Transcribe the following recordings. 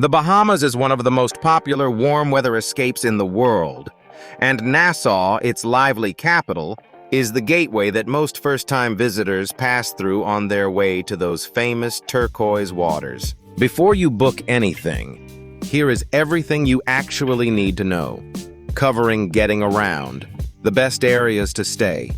The Bahamas is one of the most popular warm weather escapes in the world, and Nassau, its lively capital, is the gateway that most first-time visitors pass through on their way to those famous turquoise waters. Before you book anything, here is everything you actually need to know, covering getting around, the best areas to stay,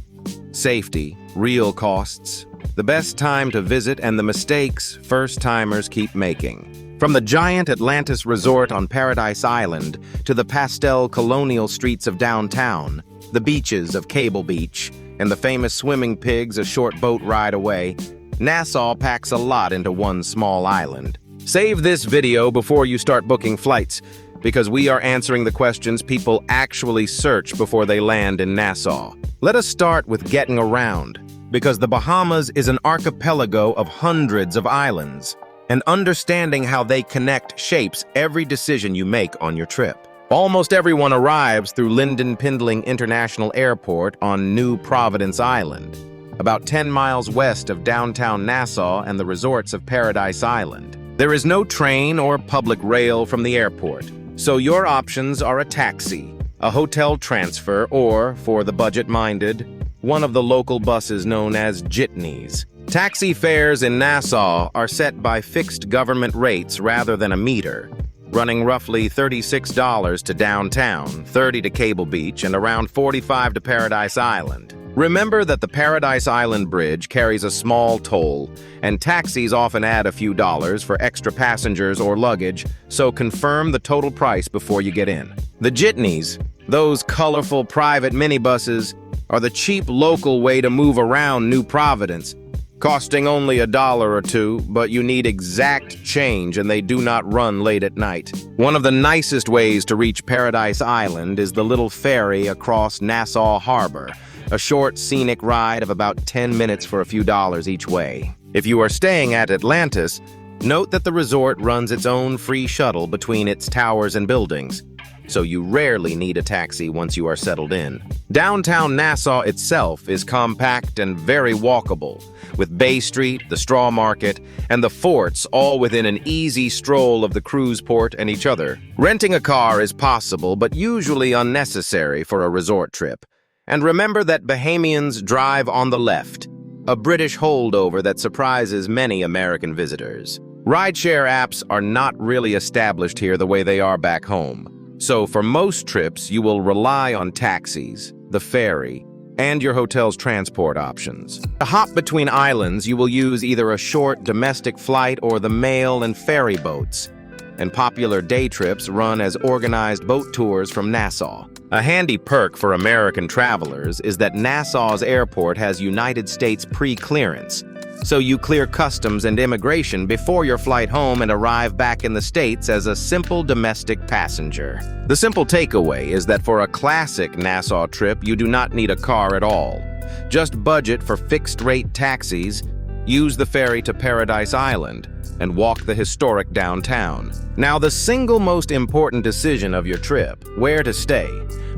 safety, real costs, the best time to visit, and the mistakes first-timers keep making. From the giant Atlantis resort on Paradise Island to the pastel colonial streets of downtown, the beaches of Cable Beach, and the famous swimming pigs a short boat ride away, Nassau packs a lot into one small island. Save this video before you start booking flights, because we are answering the questions people actually search before they land in Nassau. Let us start with getting around, because the Bahamas is an archipelago of hundreds of islands, and understanding how they connect shapes every decision you make on your trip. Almost everyone arrives through Lynden Pindling International Airport on New Providence Island, about 10 miles west of downtown Nassau and the resorts of Paradise Island. There is no train or public rail from the airport, so your options are a taxi, a hotel transfer, or, for the budget-minded, one of the local buses known as jitneys. Taxi fares in Nassau are set by fixed government rates rather than a meter, running roughly $36 to downtown, $30 to Cable Beach, and around $45 to Paradise Island. Remember that the Paradise Island Bridge carries a small toll, and taxis often add a few dollars for extra passengers or luggage, so confirm the total price before you get in. The jitneys, those colorful private minibuses, are the cheap local way to move around New Providence, costing only $1 or $2, but you need exact change and they do not run late at night. One of the nicest ways to reach Paradise Island is the little ferry across Nassau Harbor, a short scenic ride of about 10 minutes for a few dollars each way. If you are staying at Atlantis, note that the resort runs its own free shuttle between its towers and buildings, so you rarely need a taxi once you are settled in. Downtown Nassau itself is compact and very walkable, with Bay Street, the Straw Market, and the forts all within an easy stroll of the cruise port and each other. Renting a car is possible, but usually unnecessary for a resort trip. And remember that Bahamians drive on the left, a British holdover that surprises many American visitors. Rideshare apps are not really established here the way they are back home. So for most trips, you will rely on taxis, the ferry, and your hotel's transport options. To hop between islands, you will use either a short domestic flight or the mail and ferry boats, and popular day trips run as organized boat tours from Nassau. A handy perk for American travelers is that Nassau's airport has United States pre-clearance, so you clear customs and immigration before your flight home and arrive back in the States as a simple domestic passenger. The simple takeaway is that for a classic Nassau trip, you do not need a car at all. Just budget for fixed-rate taxis, use the ferry to Paradise Island, and walk the historic downtown. Now, the single most important decision of your trip, where to stay,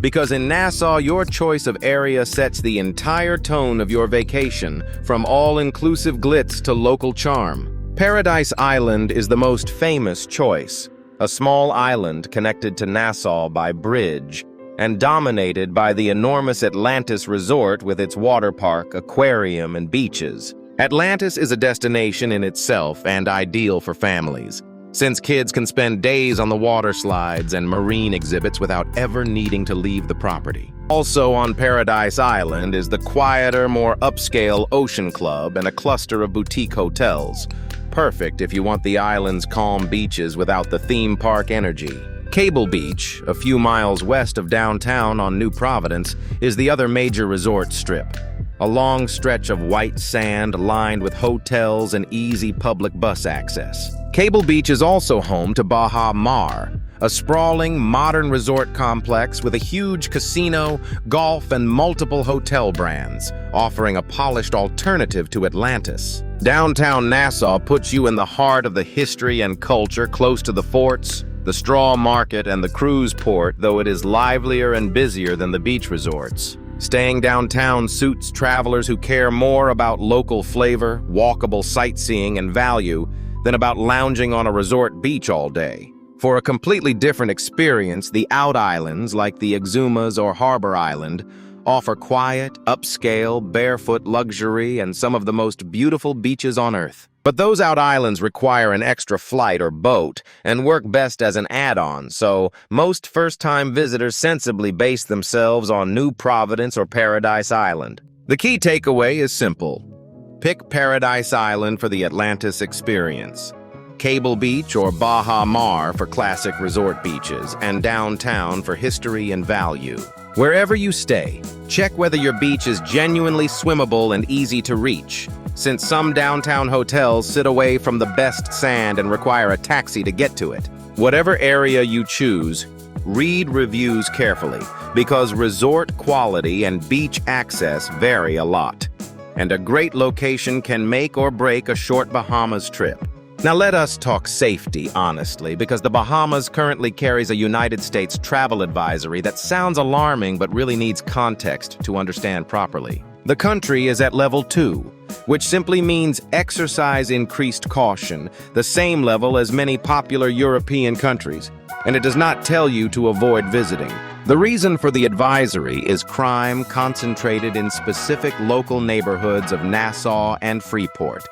because in Nassau, your choice of area sets the entire tone of your vacation, from all-inclusive glitz to local charm. Paradise Island is the most famous choice, a small island connected to Nassau by bridge, and dominated by the enormous Atlantis resort with its water park, aquarium, and beaches. Atlantis is a destination in itself and ideal for families, since kids can spend days on the water slides and marine exhibits without ever needing to leave the property. Also on Paradise Island is the quieter, more upscale Ocean Club and a cluster of boutique hotels, perfect if you want the island's calm beaches without the theme park energy. Cable Beach, a few miles west of downtown on New Providence, is the other major resort strip. A long stretch of white sand lined with hotels and easy public bus access. Cable Beach is also home to Baha, a sprawling, modern resort complex with a huge casino, golf, and multiple hotel brands, offering a polished alternative to Atlantis. Downtown Nassau puts you in the heart of the history and culture, close to the forts, the Straw Market, and the cruise port, though it is livelier and busier than the beach resorts. Staying downtown suits travelers who care more about local flavor, walkable sightseeing, and value than about lounging on a resort beach all day. For a completely different experience, the out islands, like the Exumas or Harbor Island, offer quiet, upscale, barefoot luxury and some of the most beautiful beaches on Earth. But those out islands require an extra flight or boat and work best as an add-on, so most first-time visitors sensibly base themselves on New Providence or Paradise Island. The key takeaway is simple. Pick Paradise Island for the Atlantis experience, Cable Beach or Baha for classic resort beaches, and downtown for history and value. Wherever you stay, check whether your beach is genuinely swimmable and easy to reach, since some downtown hotels sit away from the best sand and require a taxi to get to it. Whatever area you choose, read reviews carefully, because resort quality and beach access vary a lot, and a great location can make or break a short Bahamas trip. Now let us talk safety, honestly, because the Bahamas currently carries a United States travel advisory that sounds alarming but really needs context to understand properly. The country is at level 2, which simply means exercise increased caution, the same level as many popular European countries, and it does not tell you to avoid visiting. The reason for the advisory is crime concentrated in specific local neighborhoods of Nassau and Freeport,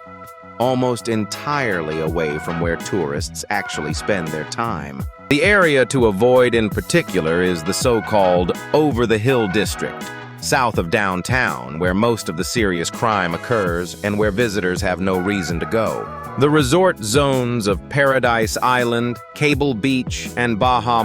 almost entirely away from where tourists actually spend their time. The area to avoid in particular is the so-called over-the-hill district, south of downtown, where most of the serious crime occurs and where visitors have no reason to go. The resort zones of Paradise Island, Cable Beach, and Baha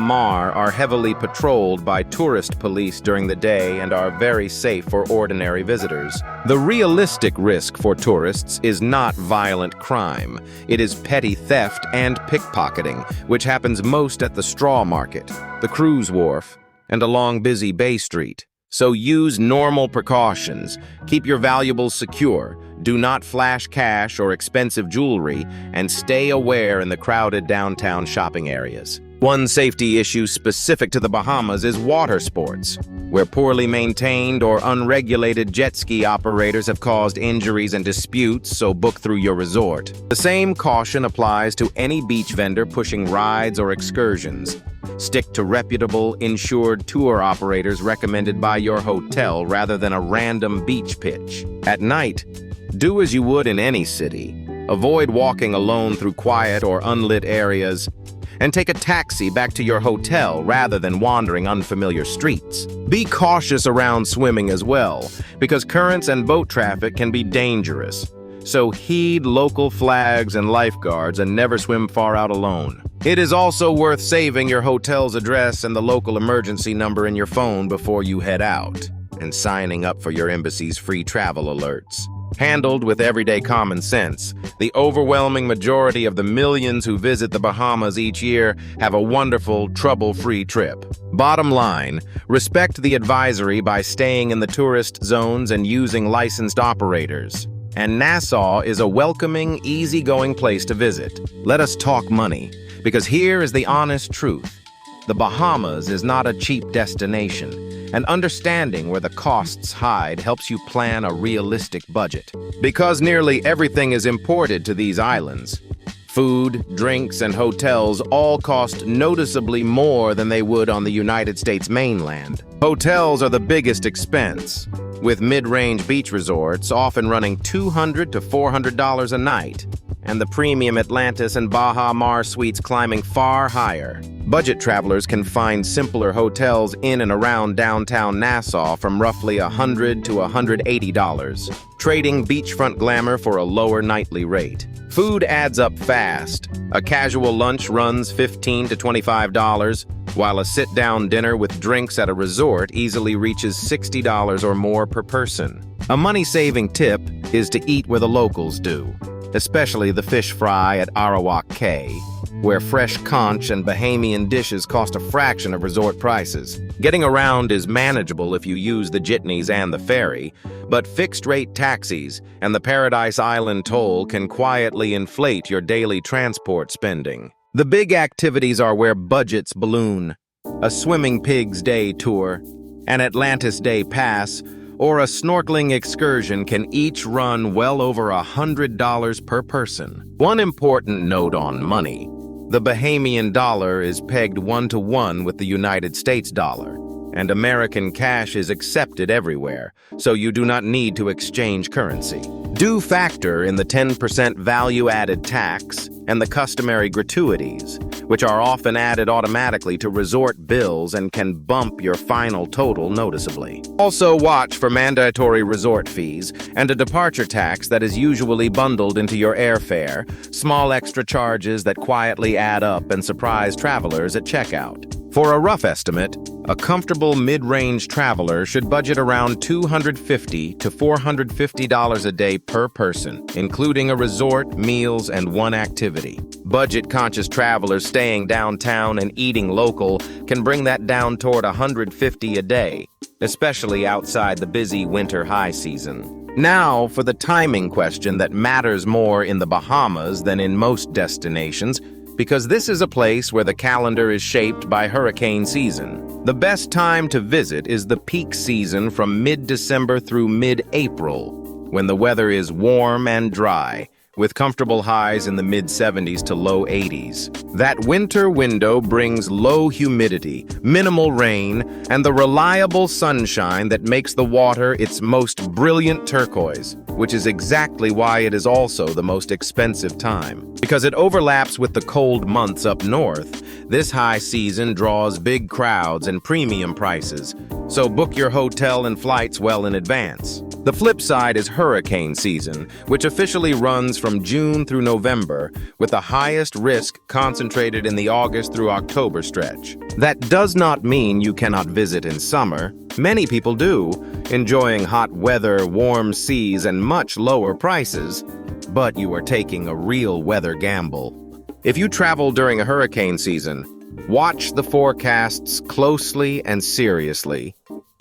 are heavily patrolled by tourist police during the day and are very safe for ordinary visitors. The realistic risk for tourists is not violent crime. It is petty theft and pickpocketing, which happens most at the straw market, the cruise wharf, and along busy Bay Street. So use normal precautions, keep your valuables secure, do not flash cash or expensive jewelry, and stay aware in the crowded downtown shopping areas. One safety issue specific to the Bahamas is water sports, where poorly maintained or unregulated jet ski operators have caused injuries and disputes, so book through your resort. The same caution applies to any beach vendor pushing rides or excursions. Stick to reputable, insured tour operators recommended by your hotel rather than a random beach pitch. At night, do as you would in any city. Avoid walking alone through quiet or unlit areas, and take a taxi back to your hotel rather than wandering unfamiliar streets. Be cautious around swimming as well, because currents and boat traffic can be dangerous. So heed local flags and lifeguards and never swim far out alone. It is also worth saving your hotel's address and the local emergency number in your phone before you head out, and signing up for your embassy's free travel alerts. Handled with everyday common sense, the overwhelming majority of the millions who visit the Bahamas each year have a wonderful, trouble-free trip. Bottom line, respect the advisory by staying in the tourist zones and using licensed operators. And Nassau is a welcoming, easygoing place to visit. Let us talk money, because here is the honest truth. The Bahamas is not a cheap destination, and understanding where the costs hide helps you plan a realistic budget. Because nearly everything is imported to these islands, food, drinks, and hotels all cost noticeably more than they would on the United States mainland. Hotels are the biggest expense, with mid-range beach resorts often running $200 to $400 a night, and the premium Atlantis and Baha suites climbing far higher. Budget travelers can find simpler hotels in and around downtown Nassau from roughly $100 to $180, trading beachfront glamour for a lower nightly rate. Food adds up fast. A casual lunch runs $15 to $25, while a sit-down dinner with drinks at a resort easily reaches $60 or more per person. A money-saving tip is to eat where the locals do, especially the fish fry at Arawak Cay, where fresh conch and Bahamian dishes cost a fraction of resort prices. Getting around is manageable if you use the jitneys and the ferry, but fixed-rate taxis and the Paradise Island toll can quietly inflate your daily transport spending. The big activities are where budgets balloon: a swimming pig's day tour, an Atlantis day pass, or a snorkeling excursion can each run well over $100 per person. One important note on money. The Bahamian dollar is pegged 1-to-1 with the United States dollar, and American cash is accepted everywhere, so you do not need to exchange currency. Do factor in the 10% value-added tax and the customary gratuities, which are often added automatically to resort bills and can bump your final total noticeably. Also watch for mandatory resort fees and a departure tax that is usually bundled into your airfare, small extra charges that quietly add up and surprise travelers at checkout. For a rough estimate, a comfortable mid-range traveler should budget around $250 to $450 a day per person, including a resort, meals, and one activity. Budget-conscious travelers staying downtown and eating local can bring that down toward $150 a day, especially outside the busy winter high season. Now for the timing question that matters more in the Bahamas than in most destinations, because this is a place where the calendar is shaped by hurricane season. The best time to visit is the peak season from mid-December through mid-April, when the weather is warm and dry, with comfortable highs in the mid-70s to low 80s. That winter window brings low humidity, minimal rain, and the reliable sunshine that makes the water its most brilliant turquoise, which is exactly why it is also the most expensive time. Because it overlaps with the cold months up north, this high season draws big crowds and premium prices, so book your hotel and flights well in advance. The flip side is hurricane season, which officially runs from June through November, with the highest risk concentrated in the August through October stretch. That does not mean you cannot visit in summer. Many people do, enjoying hot weather, warm seas, and much lower prices, but you are taking a real weather gamble. If you travel during a hurricane season, watch the forecasts closely and seriously.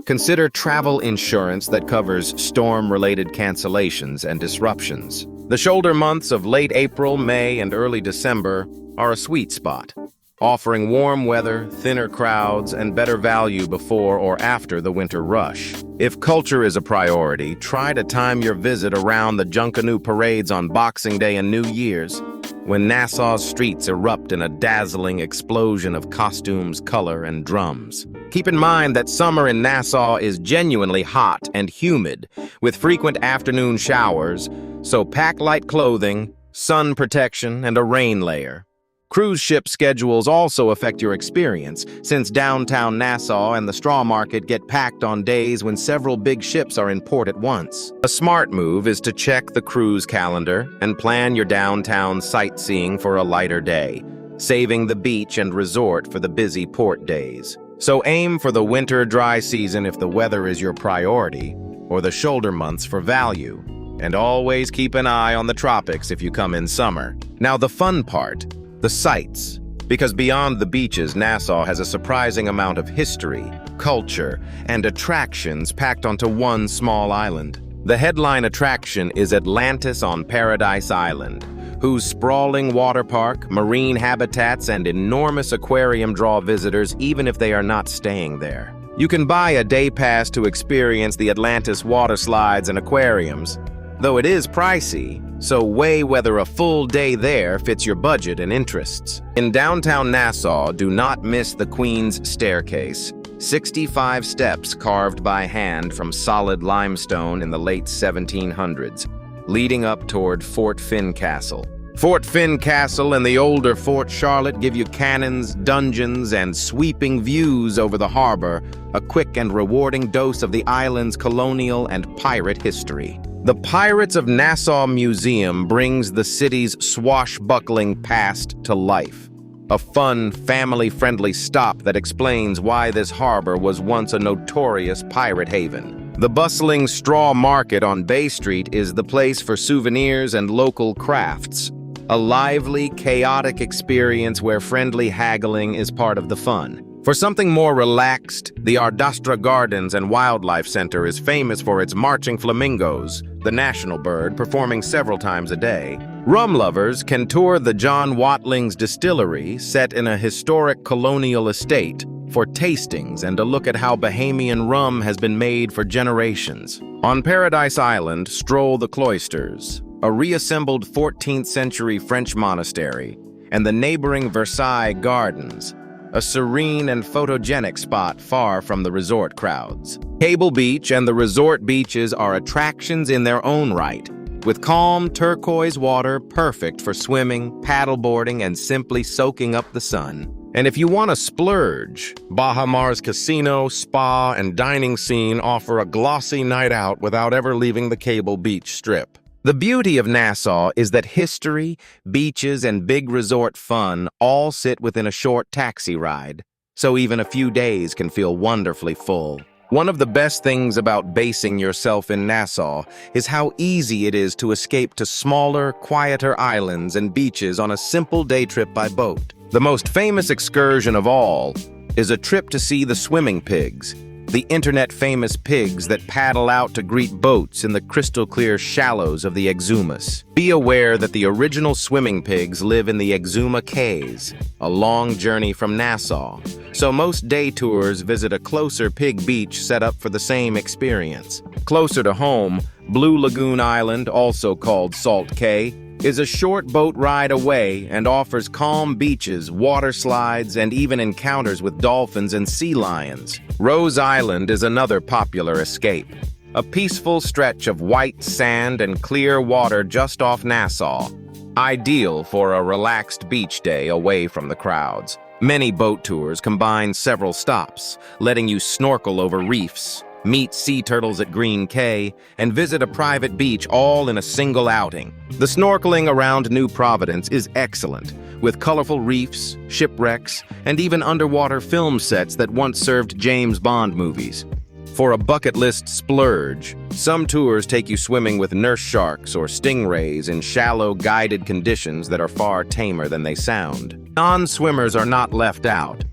Consider travel insurance that covers storm-related cancellations and disruptions. The shoulder months of late April, May, and early December are a sweet spot, offering warm weather, thinner crowds, and better value before or after the winter rush. If culture is a priority, try to time your visit around the Junkanoo parades on Boxing Day and New Year's, when Nassau's streets erupt in a dazzling explosion of costumes, color, and drums. Keep in mind that summer in Nassau is genuinely hot and humid, with frequent afternoon showers, so pack light clothing, sun protection, and a rain layer. Cruise ship schedules also affect your experience, since downtown Nassau and the straw market get packed on days when several big ships are in port at once. A smart move is to check the cruise calendar and plan your downtown sightseeing for a lighter day, saving the beach and resort for the busy port days. So aim for the winter dry season if the weather is your priority, or the shoulder months for value. And always keep an eye on the tropics if you come in summer. Now the fun part. The sights. Because beyond the beaches, Nassau has a surprising amount of history, culture, and attractions packed onto one small island. The headline attraction is Atlantis on Paradise Island, whose sprawling water park, marine habitats, and enormous aquarium draw visitors even if they are not staying there. You can buy a day pass to experience the Atlantis water slides and aquariums, though it is pricey, so weigh whether a full day there fits your budget and interests. In downtown Nassau, do not miss the Queen's Staircase, 65 steps carved by hand from solid limestone in the late 1700s, leading up toward Fort Finn Castle. Fort Finn Castle and the older Fort Charlotte give you cannons, dungeons, and sweeping views over the harbor, a quick and rewarding dose of the island's colonial and pirate history. The Pirates of Nassau Museum brings the city's swashbuckling past to life. A fun, family-friendly stop that explains why this harbor was once a notorious pirate haven. The bustling straw market on Bay Street is the place for souvenirs and local crafts. A lively, chaotic experience where friendly haggling is part of the fun. For something more relaxed, the Ardastra Gardens and Wildlife Center is famous for its marching flamingos, the national bird, performing several times a day. Rum lovers can tour the John Watling's distillery, set in a historic colonial estate, for tastings and a look at how Bahamian rum has been made for generations. On Paradise Island, stroll the cloisters, a reassembled 14th century French monastery, and the neighboring Versailles Gardens, a serene and photogenic spot far from the resort crowds. Cable Beach and the resort beaches are attractions in their own right, with calm turquoise water perfect for swimming, paddleboarding, and simply soaking up the sun. And if you want to splurge, Baha's casino, spa, and dining scene offer a glossy night out without ever leaving the Cable Beach Strip. The beauty of Nassau is that history, beaches, and big resort fun all sit within a short taxi ride, so even a few days can feel wonderfully full. One of the best things about basing yourself in Nassau is how easy it is to escape to smaller, quieter islands and beaches on a simple day trip by boat. The most famous excursion of all is a trip to see the swimming pigs, the internet-famous pigs that paddle out to greet boats in the crystal-clear shallows of the Exumas. Be aware that the original swimming pigs live in the Exuma Cays, a long journey from Nassau, so most day tours visit a closer pig beach set up for the same experience. Closer to home, Blue Lagoon Island, also called Salt Cay, is a short boat ride away and offers calm beaches, water slides, and even encounters with dolphins and sea lions. Rose Island is another popular escape, a peaceful stretch of white sand and clear water just off Nassau, ideal for a relaxed beach day away from the crowds. Many boat tours combine several stops, letting you snorkel over reefs, meet sea turtles at Green Cay, and visit a private beach all in a single outing. The snorkeling around New Providence is excellent, with colorful reefs, shipwrecks, and even underwater film sets that once served James Bond movies. For a bucket list splurge, some tours take you swimming with nurse sharks or stingrays in shallow, guided conditions that are far tamer than they sound. Non-swimmers are not left out.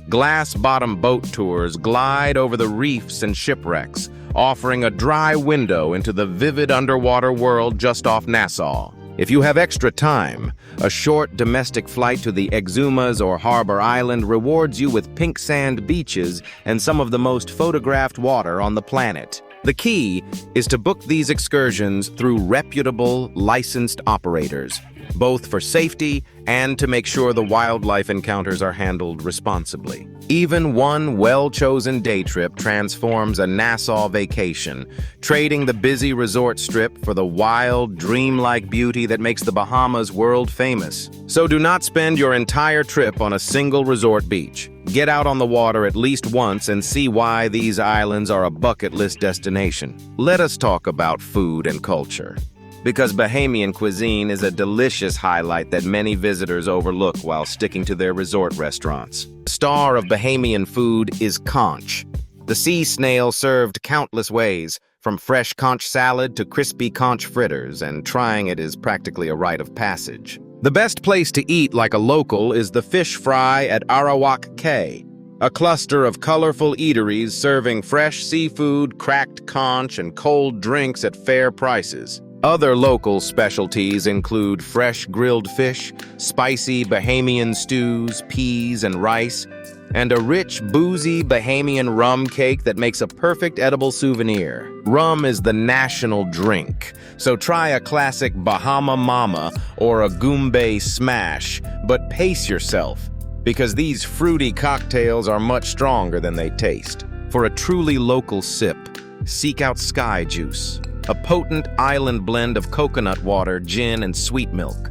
Glass-bottom boat tours glide over the reefs and shipwrecks, offering a dry window into the vivid underwater world just off Nassau. If you have extra time, a short domestic flight to the Exumas or Harbor Island rewards you with pink sand beaches and some of the most photographed water on the planet. The key is to book these excursions through reputable, licensed operators, both for safety and to make sure the wildlife encounters are handled responsibly. Even one well-chosen day trip transforms a Nassau vacation, trading the busy resort strip for the wild, dreamlike beauty that makes the Bahamas world famous. So do not spend your entire trip on a single resort beach. Get out on the water at least once and see why these islands are a bucket list destination. Let us talk about food and culture, because Bahamian cuisine is a delicious highlight that many visitors overlook while sticking to their resort restaurants. The star of Bahamian food is conch, the sea snail served countless ways, from fresh conch salad to crispy conch fritters, and trying it is practically a rite of passage. The best place to eat like a local is the fish fry at Arawak Cay, a cluster of colorful eateries serving fresh seafood, cracked conch, and cold drinks at fair prices. Other local specialties include fresh grilled fish, spicy Bahamian stews, peas, and rice, and a rich, boozy Bahamian rum cake that makes a perfect edible souvenir. Rum is the national drink, so try a classic Bahama Mama or a Goombay Smash, but pace yourself, because these fruity cocktails are much stronger than they taste. For a truly local sip, seek out Sky Juice, a potent island blend of coconut water, gin, and sweet milk.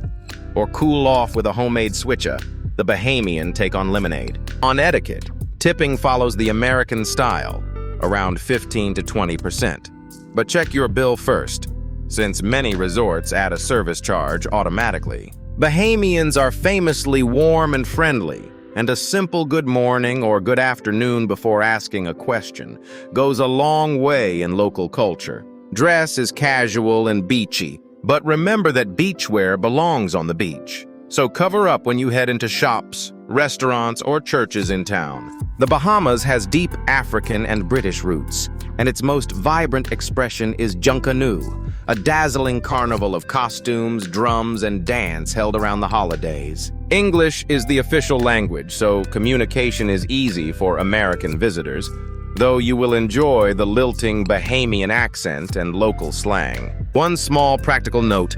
Or cool off with a homemade switcha, the Bahamian take on lemonade. On Etiquette, tipping follows the American style, around 15 to 20%. But check your bill first, since many resorts add a service charge automatically. Bahamians are famously warm and friendly, and a simple good morning or good afternoon before asking a question goes a long way in local culture. Dress is casual and beachy, but remember that beachwear belongs on the beach. So cover up when you head into shops, restaurants, or churches in town. The Bahamas has deep African and British roots, and its most vibrant expression is Junkanoo, a dazzling carnival of costumes, drums, and dance held around the holidays. English is the official language, so communication is easy for American visitors, though you will enjoy the lilting Bahamian accent and local slang. One small practical note: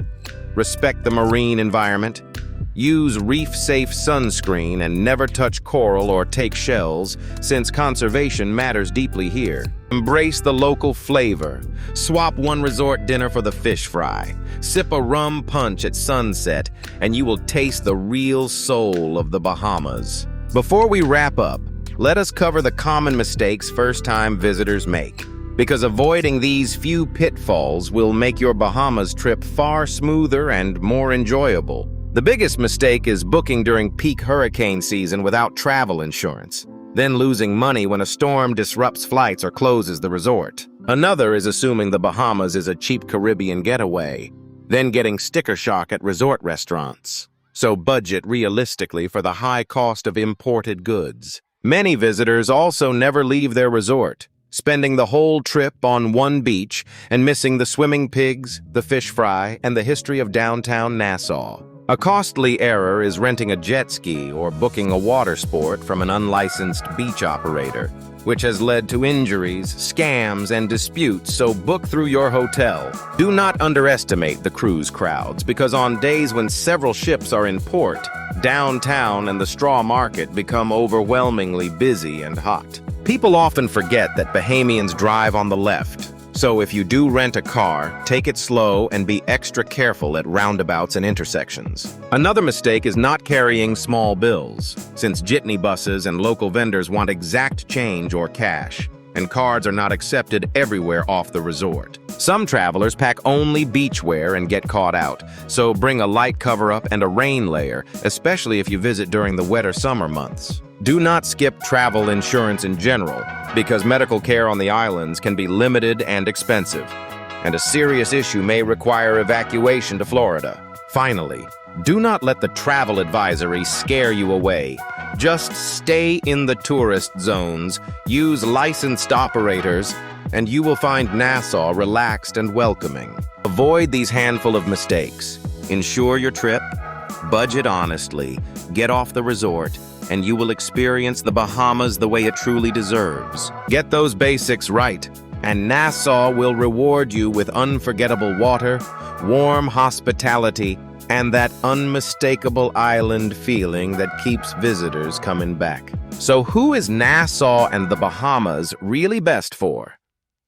respect the marine environment. Use reef-safe sunscreen and never touch coral or take shells, since conservation matters deeply here. Embrace the local flavor. Swap one resort dinner for the fish fry. Sip a rum punch at sunset, and you will taste the real soul of the Bahamas. Before we wrap up, let us cover the common mistakes first-time visitors make, because avoiding these few pitfalls will make your Bahamas trip far smoother and more enjoyable. The biggest mistake is booking during peak hurricane season without travel insurance, then losing money when a storm disrupts flights or closes the resort. Another is assuming the Bahamas is a cheap Caribbean getaway, then getting sticker shock at resort restaurants. So budget realistically for the high cost of imported goods. Many visitors also never leave their resort, spending the whole trip on one beach and missing the swimming pigs, the fish fry, and the history of downtown Nassau. A costly error is renting a jet ski or booking a water sport from an unlicensed beach operator, which has led to injuries, scams, and disputes, so book through your hotel. Do not underestimate the cruise crowds, because on days when several ships are in port, downtown and the straw market become overwhelmingly busy and hot. People often forget that Bahamians drive on the left, so if you do rent a car, take it slow and be extra careful at roundabouts and intersections. Another mistake is not carrying small bills, since jitney buses and local vendors want exact change or cash, and cards are not accepted everywhere off the resort. Some travelers pack only beachwear and get caught out, so bring a light cover-up and a rain layer, especially if you visit during the wetter summer months. Do not skip travel insurance in general, because medical care on the islands can be limited and expensive, and a serious issue may require evacuation to Florida. Finally, do not let the travel advisory scare you away. Just stay in the tourist zones, use licensed operators, and you will find Nassau relaxed and welcoming. Avoid these handful of mistakes. Ensure your trip, budget honestly, get off the resort, and you will experience the Bahamas the way it truly deserves. Get those basics right, and Nassau will reward you with unforgettable water, warm hospitality, and that unmistakable island feeling that keeps visitors coming back. So who is Nassau and the Bahamas really best for?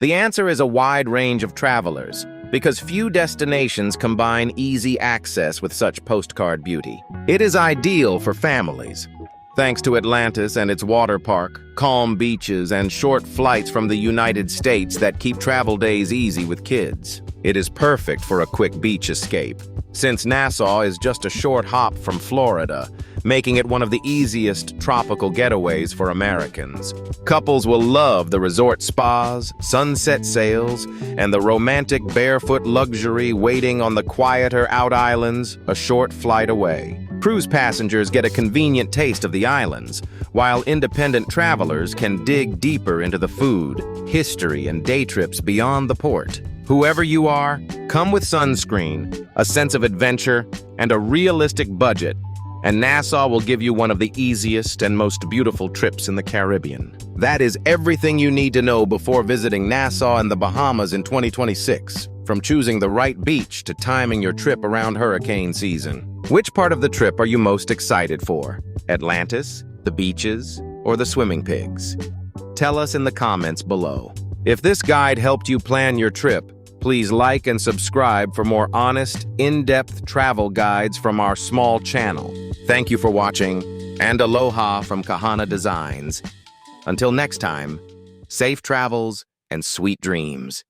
The answer is a wide range of travelers, because few destinations combine easy access with such postcard beauty. It is ideal for families, thanks to Atlantis and its water park, calm beaches, and short flights from the United States that keep travel days easy with kids. It is perfect for a quick beach escape, since Nassau is just a short hop from Florida, making it one of the easiest tropical getaways for Americans. Couples will love the resort spas, sunset sails, and the romantic barefoot luxury waiting on the quieter out islands a short flight away. Cruise passengers get a convenient taste of the islands, while independent travelers can dig deeper into the food, history, and day trips beyond the port. Whoever you are, come with sunscreen, a sense of adventure, and a realistic budget, and Nassau will give you one of the easiest and most beautiful trips in the Caribbean. That is everything you need to know before visiting Nassau and the Bahamas in 2026, from choosing the right beach to timing your trip around hurricane season. Which part of the trip are you most excited for? Atlantis, the beaches, or the swimming pigs? Tell us in the comments below. If this guide helped you plan your trip, please like and subscribe for more honest, in-depth travel guides from our small channel. Thank you for watching, and aloha from Kahana Designs. Until next time, safe travels and sweet dreams.